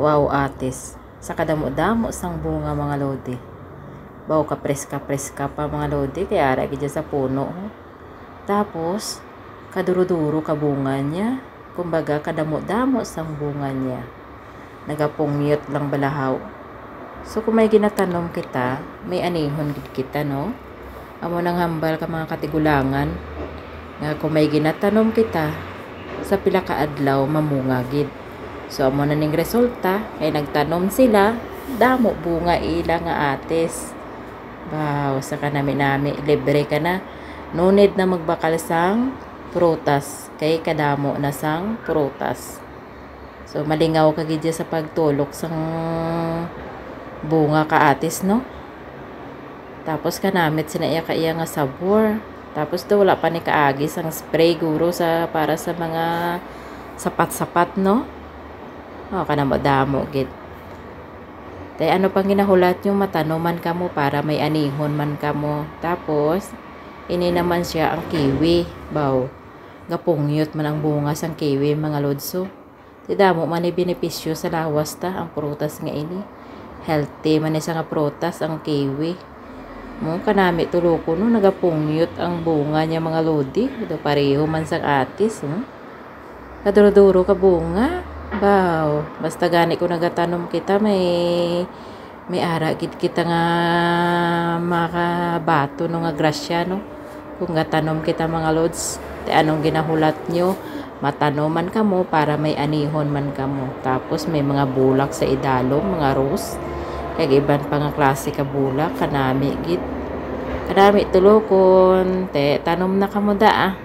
Wow atis. Sa kadamo-damo sang bunga mga lodi. Baw kapres ka pa mga lodi. Kaya ara gidya sa puno. Tapos, kaduro-duro ka bunga niya. Kumbaga kadamo-damo sang bunga niya. Nagapungyot lang balahaw. So kung may ginatanom kita, may anihon gid kita no. Amo nang hambal ka mga katigulangan. Nga kung may ginatanom kita, sa pila ka adlaw mamunga gid. So amo na ning resulta kay nagtanom sila, damo bunga ila nga atis. Wow, sa kanami libre ka na. No need na magbakal sang prutas kay kadamo na sang prutas. So malingaw ka gid sa pagtulok sang bunga ka atis no. Tapos kanamit sinaiya ka iya nga sabor. Tapos do wala pa ni kaagi sang spray guro sa para sa mga sapat-sapat no. Oh, kanamo damo gid. Tay ano pang ginahulat yung matanoman kamo para may anihon man kamo. Tapos ini naman siya ang kiwi. Baw. Gapungyot man ang bunga sang kiwi mga lodso. Ti damo man ni benepisyo sa lawas ta ang prutas nga ini. Healthy man isa nga prutas ang kiwi. Mo kanami tuloko no nagapungyot ang bunga niya mga lodi. Ito pareho man sang atis. Kaduro-duro ka bunga. Wow, basta gani ko nagatanom kita may ara gid kita nga makabato no nga grasya no. Kung gatanom kita mga lods, ti anong ginahulat nyo, matanoman kamo para may anihon man kamo. Tapos may mga bulak sa idalom, mga rose. Kaya iban pa nga klase ka bulak, kanami gid. Kanami tulokon, te tanom na kamo da